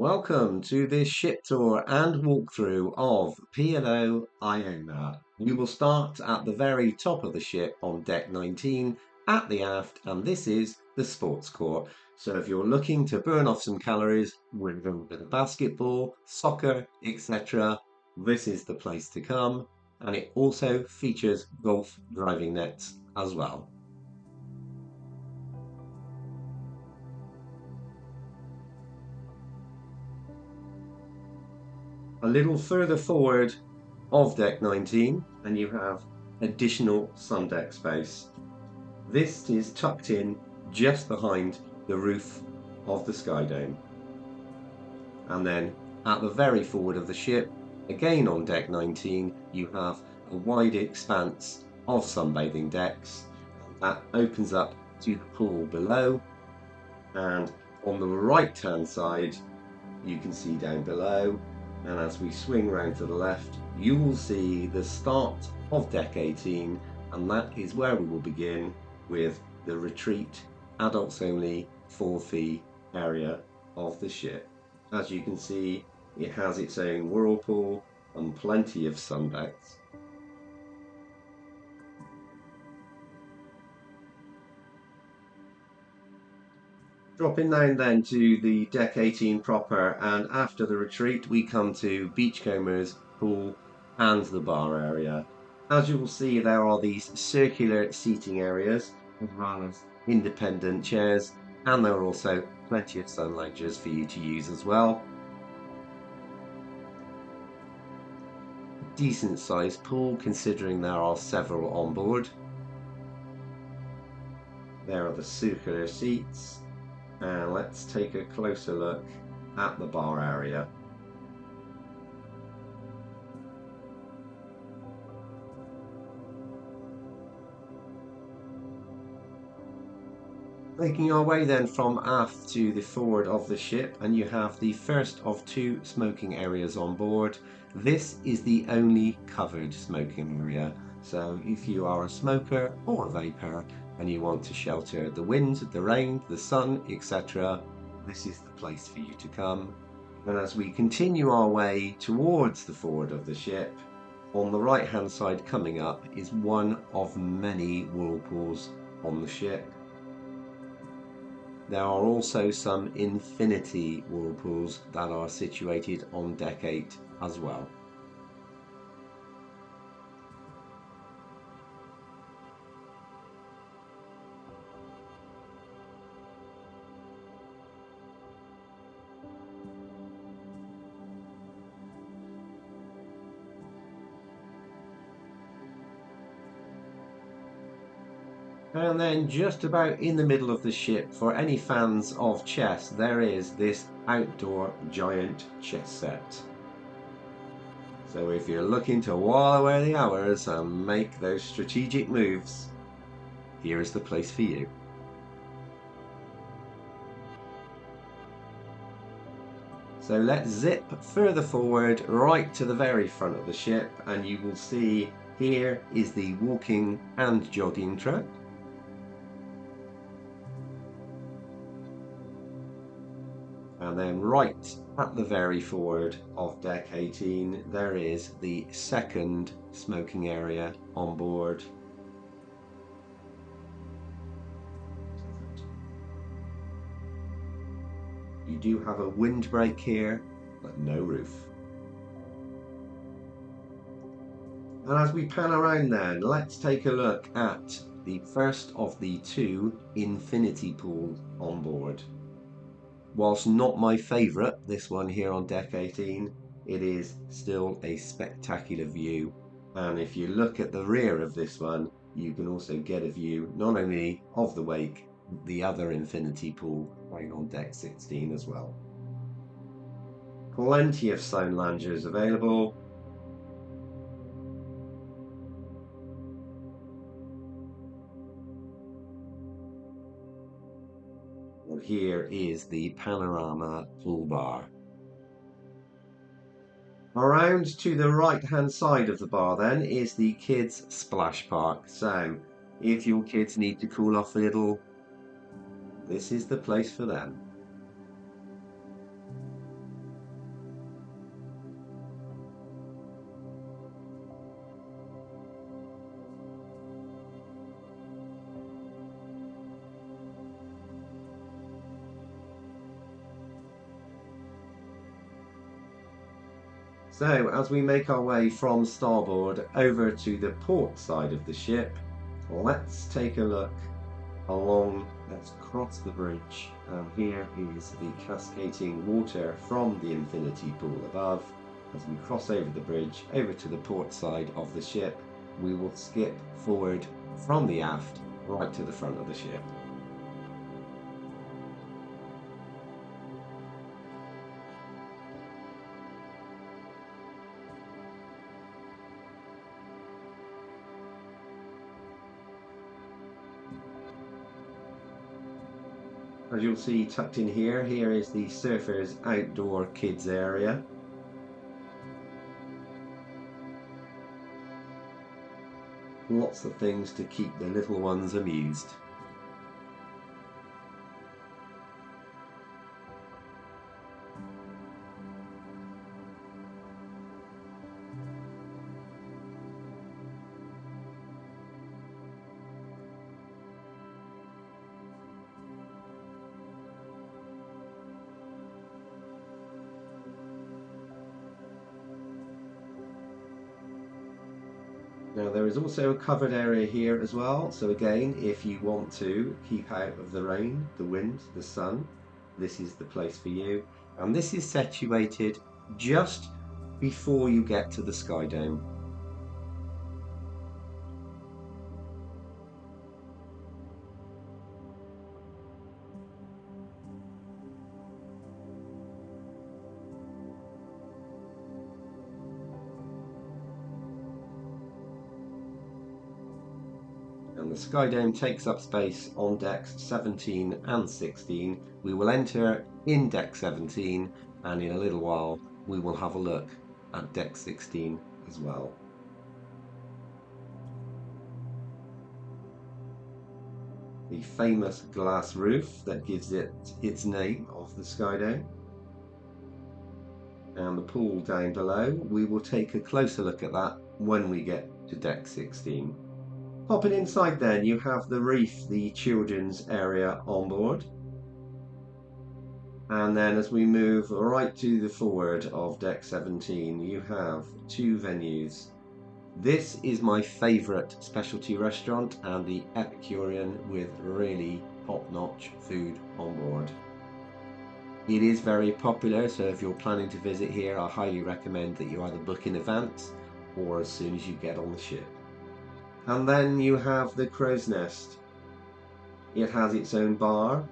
Welcome to this ship tour and walkthrough of P&O Iona. We will start at the very top of the ship on deck 19 at the aft, and this is the sports court. So if you're looking to burn off some calories with a bit of basketball, soccer, etc., this is the place to come. And it also features golf driving nets as well. A little further forward of deck 19 and you have additional sun deck space. This is tucked in just behind the roof of the SkyDome. And then at the very forward of the ship, again on deck 19, you have a wide expanse of sunbathing decks that opens up to the pool below. And on the right hand side, you can see down below, and as we swing round to the left, you will see the start of deck 18, and that is where we will begin with the retreat, adults only, 4 fee area of the ship. As you can see, it has its own whirlpool and plenty of sun decks. Dropping down then to the deck 18 proper, and after the retreat we come to beachcombers, pool and the bar area. As you will see, there are these circular seating areas as well as independent chairs, and there are also plenty of sun loungers for you to use as well. A decent sized pool considering there are several on board. There are the circular seats. And let's take a closer look at the bar area. Making our way then from aft to the forward of the ship, and you have the first of 2 smoking areas on board. This is the only covered smoking area, so if you are a smoker or a vapor and you want to shelter the wind, the rain, the sun, etc., this is the place for you to come. And as we continue our way towards the forward of the ship, on the right hand side coming up is one of many whirlpools on the ship. There are also some infinity whirlpools that are situated on deck 8 as well. And then just about in the middle of the ship, for any fans of chess, there is this outdoor giant chess set. So if you're looking to while away the hours and make those strategic moves, here is the place for you. So let's zip further forward right to the very front of the ship, and you will see here is the walking and jogging track. And then right at the very forward of deck 18, there is the second smoking area on board. You do have a windbreak here, but no roof. And as we pan around then, let's take a look at the first of the 2 infinity pools on board. Whilst not my favourite, this one here on deck 18, it is still a spectacular view. And if you look at the rear of this one, you can also get a view not only of the wake, the other infinity pool right on deck 16 as well. Plenty of sun loungers available. Here is the panorama pool bar. Around to the right hand side of the bar then is the kids splash park. So if your kids need to cool off a little, this is the place for them. So as we make our way from starboard over to the port side of the ship, let's take a look along, let's cross the bridge, and here is the cascading water from the infinity pool above. As we cross over the bridge over to the port side of the ship, we will skip forward from the aft right to the front of the ship. As you'll see tucked in here, here is the surfers outdoor kids area. Lots of things to keep the little ones amused. Now there is also a covered area here as well, so again, if you want to keep out of the rain, the wind, the sun, this is the place for you. And this is situated just before you get to the SkyDome. And the SkyDome takes up space on decks 17 and 16. We will enter in deck 17, and in a little while we will have a look at deck 16 as well. The famous glass roof that gives it its name of the SkyDome. And the pool down below, we will take a closer look at that when we get to deck 16. Popping inside then, you have the reef, the children's area on board. And then as we move right to the forward of deck 17, you have two venues. This is my favourite specialty restaurant and the Epicurean with really top-notch food on board. It is very popular, so if you're planning to visit here, I highly recommend that you either book in advance or as soon as you get on the ship. And then you have the crow's nest. It has its own bar,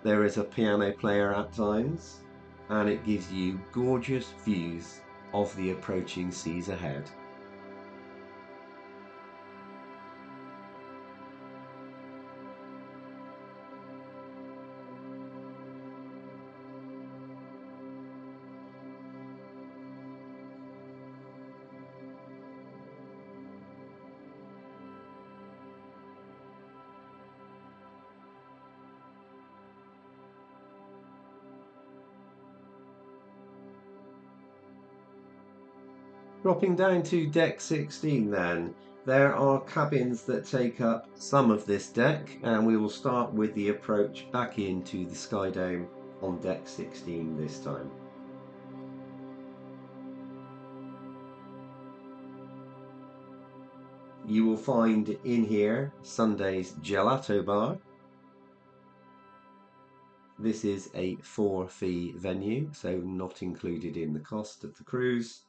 there is a piano player at times, and it gives you gorgeous views of the approaching seas ahead. Dropping down to deck 16 then, there are cabins that take up some of this deck, and we will start with the approach back into the SkyDome on deck 16 this time. You will find in here Sunday's Gelato Bar. This is a 4-fee venue, so not included in the cost of the cruise.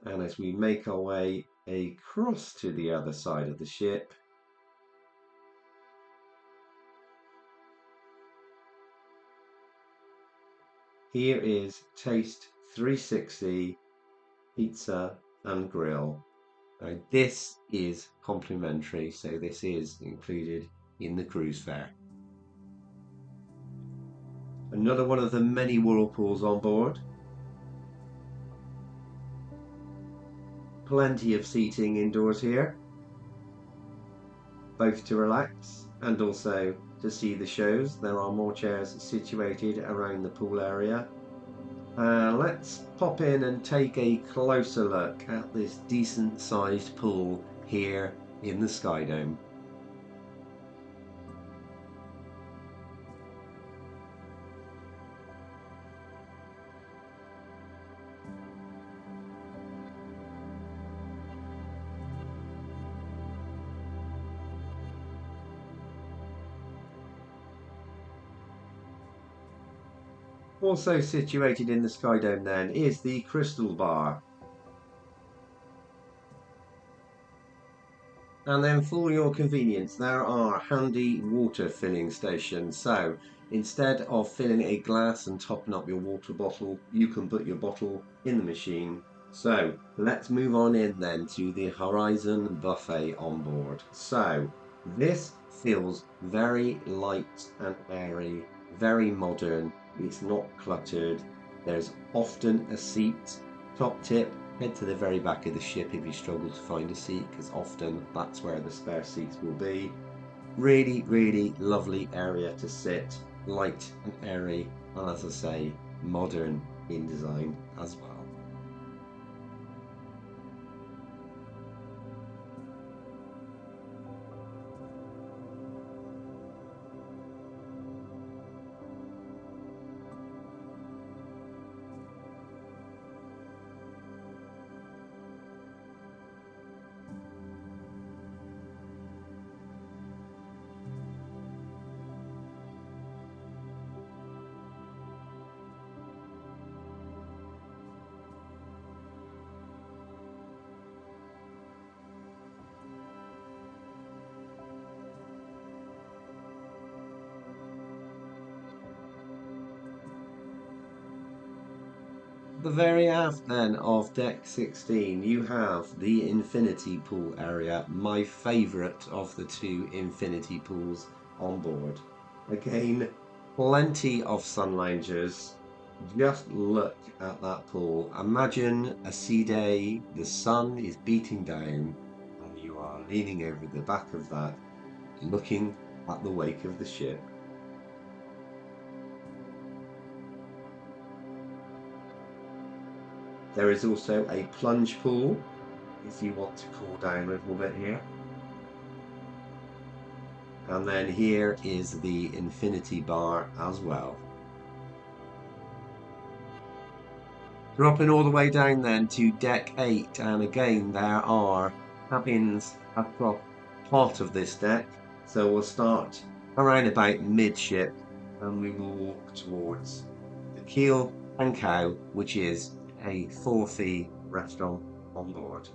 And as we make our way across to the other side of the ship, here is Taste 360 Pizza and Grill. Now this is complimentary, so this is included in the cruise fare. Another one of the many whirlpools on board. Plenty of seating indoors here, both to relax and also to see the shows. There are more chairs situated around the pool area. Let's pop in and take a closer look at this decent sized pool here in the SkyDome. Also situated in the SkyDome then is the Crystal Bar. And then for your convenience, there are handy water filling stations. So instead of filling a glass and topping up your water bottle, you can put your bottle in the machine. So let's move on in then to the Horizon Buffet on board. So this feels very light and airy, very modern. It's not cluttered. There's often a seat. Top tip, head to the very back of the ship if you struggle to find a seat, because often that's where the spare seats will be. Really, really lovely area to sit, light and airy, and as I say, modern in design as well. The very aft then of deck 16, you have the infinity pool area, my favourite of the two infinity pools on board. Again, plenty of sun loungers. Just look at that pool. Imagine a sea day, the sun is beating down, and you are leaning over the back of that, looking at the wake of the ship. There is also a plunge pool if you want to cool down a little bit here. And then here is the infinity bar as well. Dropping all the way down then to deck 8, and again there are cabins across part of this deck. So we'll start around about midship and we will walk towards the Keel Cow, which is a 4-fee restaurant on board.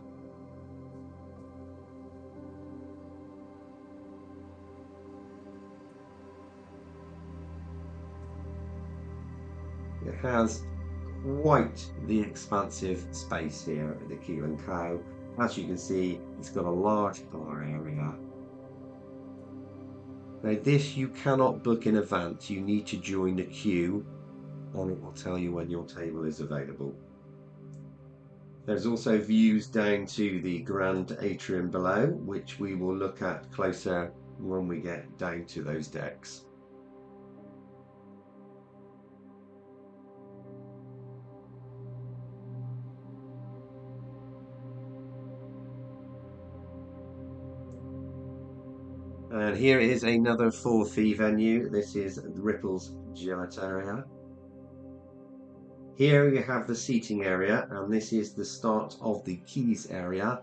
It has quite the expansive space here at the Keel Cow. As you can see, it's got a large bar area. Now this you cannot book in advance, you need to join the queue and it will tell you when your table is available. There's also views down to the Grand Atrium below, which we will look at closer when we get down to those decks. And here is another 4-fee venue. This is Ripple's Gelateria. Here you have the seating area, and this is the start of the Keys area.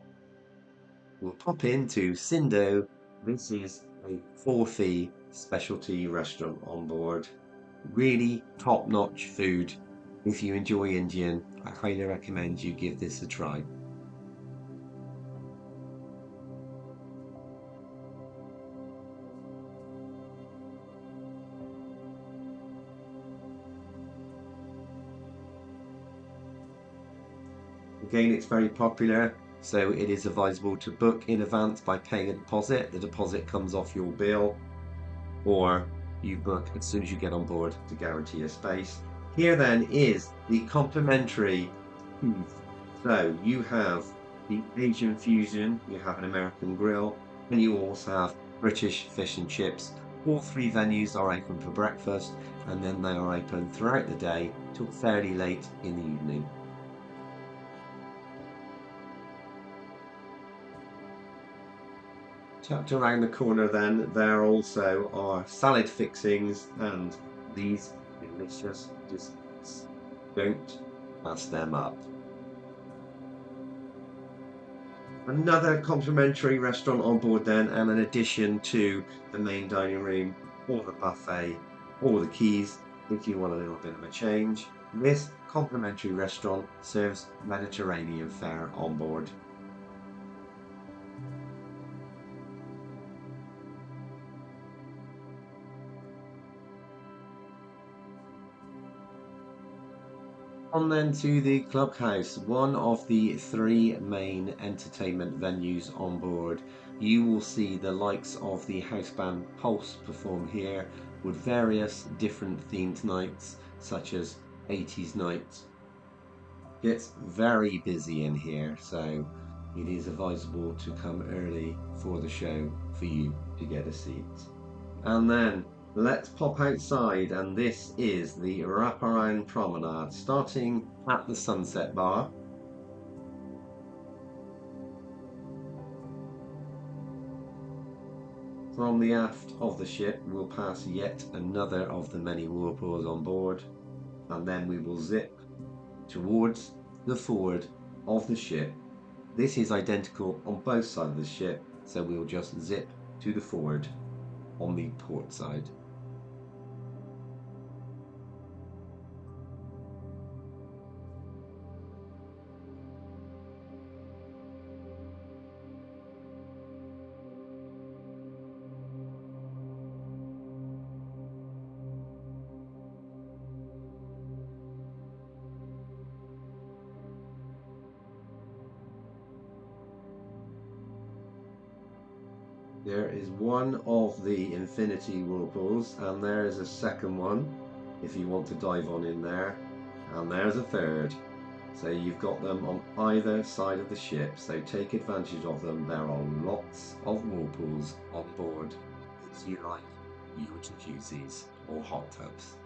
We'll pop into Sindo. This is a 4-fee specialty restaurant on board. Really top-notch food. If you enjoy Indian, I highly recommend you give this a try. Again, it's very popular, so it is advisable to book in advance by paying a deposit. The deposit comes off your bill, or you book as soon as you get on board to guarantee a space. Here then is the complimentary food. So you have the Asian fusion, you have an American grill, and you also have British fish and chips. All 3 venues are open for breakfast, and then they are open throughout the day till fairly late in the evening. Tucked around the corner then, there also are salad fixings and these delicious desserts. Don't pass them up. Another complimentary restaurant on board then, and in addition to the main dining room or the buffet or the keys, if you want a little bit of a change. This complimentary restaurant serves Mediterranean fare on board. On then to the clubhouse, one of the three main entertainment venues on board. You will see the likes of the house band Pulse perform here with various different themed nights, such as 80s nights. It's very busy in here, so it is advisable to come early for the show for you to get a seat. And then let's pop outside, and this is the wraparound promenade starting at the Sunset Bar. From the aft of the ship, we'll pass yet another of the many whirlpools on board, and then we will zip towards the forward of the ship. This is identical on both sides of the ship, so we'll just zip to the forward on the port side. There is one of the infinity whirlpools, and there is a second one if you want to dive on in there, and there's a third. So you've got them on either side of the ship, so take advantage of them. There are lots of whirlpools on board. If you like your jacuzzis or hot tubs.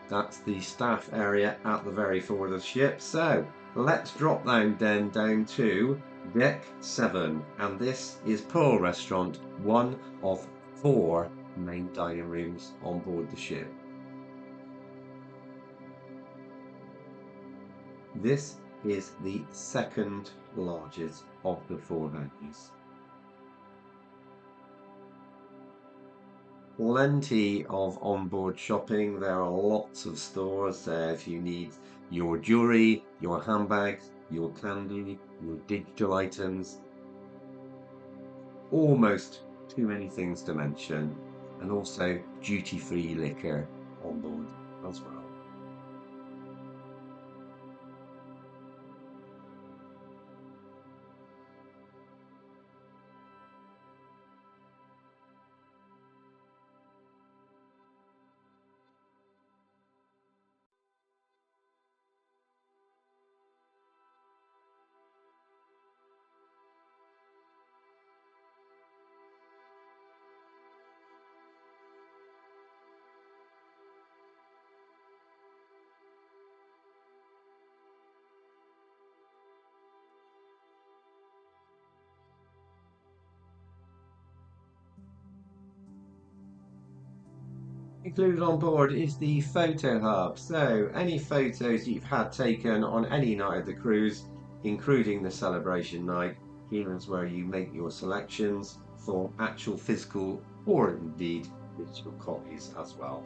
That's the staff area at the very forward of the ship. So let's drop down to deck 7, and this is Pearl Restaurant, one of 4 main dining rooms on board the ship. This is the second largest of the 4 venues. Plenty of onboard shopping. There are lots of stores there if you need your jewelry, your handbags, your candy, your digital items. Almost too many things to mention. And also duty-free liquor on board as well. Included on board is the photo hub, so any photos you've had taken on any night of the cruise, including the celebration night, here is where you make your selections for actual physical or indeed digital copies as well.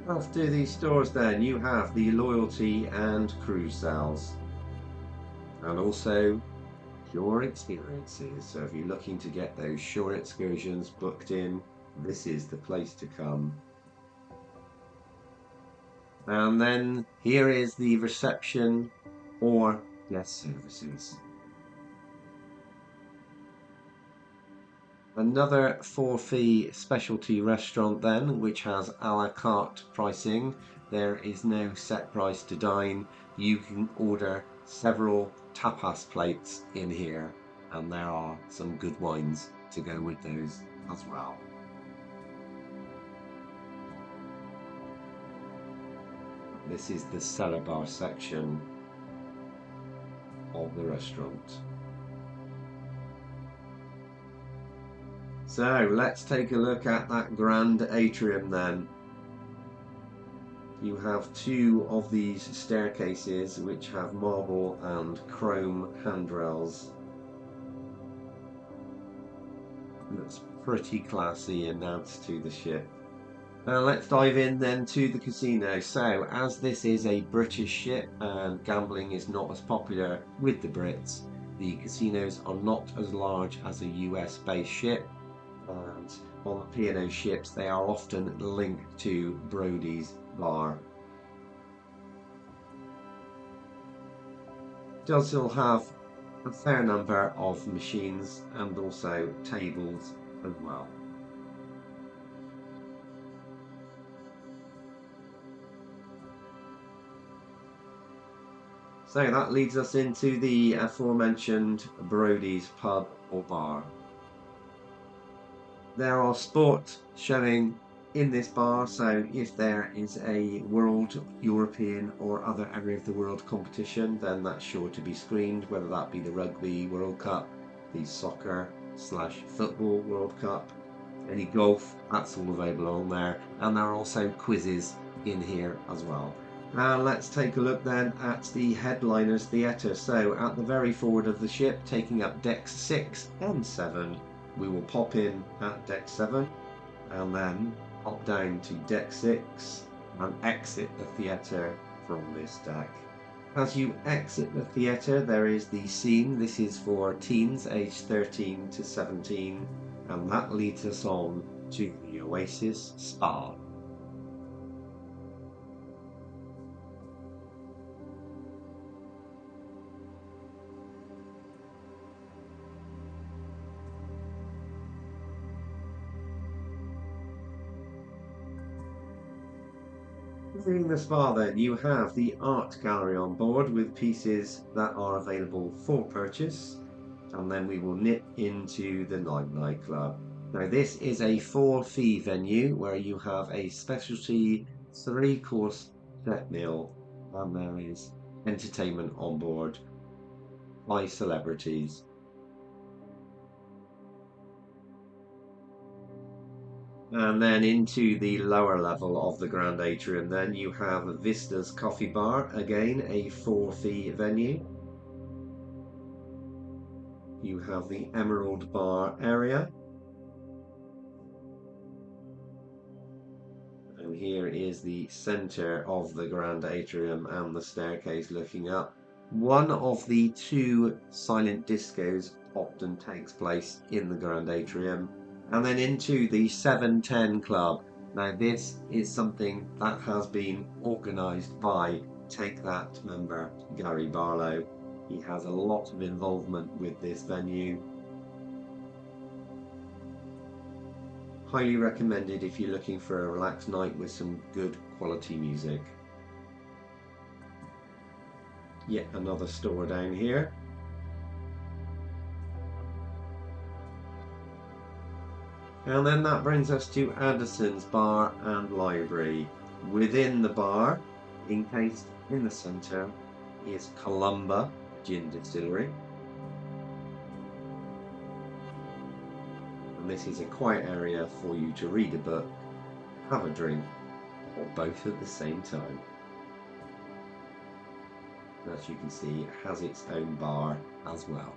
After these stores then, you have the loyalty and cruise sales, and also shore experiences. So if you're looking to get those shore excursions booked in, this is the place to come. And then here is the reception or guest services. Another 4-fee specialty restaurant then, which has a la carte pricing. There is no set price to dine. You can order several tapas plates in here, and there are some good wines to go with those as well. This is the cellar bar section, of the restaurant. So let's take a look at that grand atrium then. You have two of these staircases which have marble and chrome handrails. Looks pretty classy and adds to the ship. Now let's dive in then to the casino. So as this is a British ship and gambling is not as popular with the Brits, the casinos are not as large as a US based ship, and on the P&O ships they are often linked to Brodie's bar. It does still have a fair number of machines and also tables as well. So that leads us into the aforementioned Brodie's pub or bar. There are sports showing in this bar, so if there is a World, European or other area of the world competition, then that's sure to be screened, whether that be the Rugby World Cup, the Soccer/Football World Cup, any golf, that's all available on there, and there are also quizzes in here as well. Now let's take a look then at the headliners theatre. So at the very forward of the ship, taking up decks 6 and 7, we will pop in at deck 7 and then hop down to deck 6 and exit the theatre from this deck. As you exit the theatre, there is the scene. This is for teens aged 13 to 17, and that leads us on to the Oasis Spa. Within the spa then, you have the art gallery on board with pieces that are available for purchase, and then we will nip into the nightclub. Now this is a 4-fee venue where you have a specialty 3-course set meal, and there is entertainment on board by celebrities. And then into the lower level of the Grand Atrium, then you have Vista's Coffee Bar, again a 4-fee venue. You have the Emerald Bar area. And here is the center of the Grand Atrium and the staircase looking up. One of the 2 silent discos often takes place in the Grand Atrium. And then into the 710 Club. Now this is something that has been organised by Take That member Gary Barlow. He has a lot of involvement with this venue. Highly recommended if you're looking for a relaxed night with some good quality music. Yet another store down here. And then that brings us to Anderson's Bar and Library. Within the bar, encased in the centre, is Columba Gin Distillery. And this is a quiet area for you to read a book, have a drink, or both at the same time. As you can see, it has its own bar as well.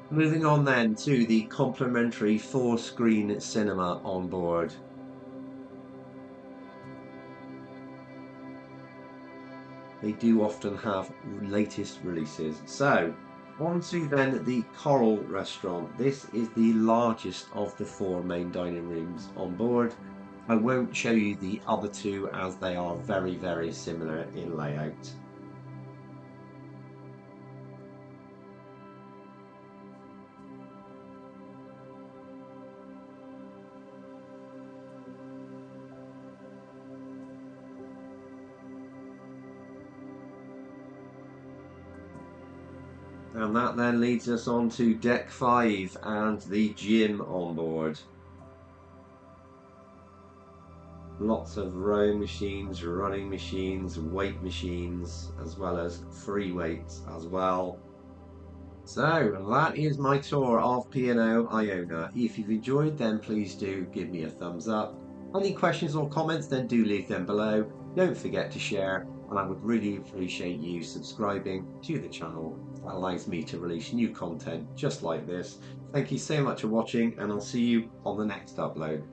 Moving on then to the complimentary 4-screen cinema on board. They do often have latest releases. So, on to then the Coral Restaurant. This is the largest of the 4 main dining rooms on board. I won't show you the other 2 as they are very, very similar in layout. And that then leads us on to deck 5 and the gym on board. Lots of rowing machines, running machines, weight machines, as well as free weights as well. So that is my tour of P&O Iona. If you've enjoyed, then please do give me a thumbs up. Any questions or comments, then do leave them below. Don't forget to share, and I would really appreciate you subscribing to the channel. That allows me to release new content just like this. Thank you so much for watching, and I'll see you on the next upload.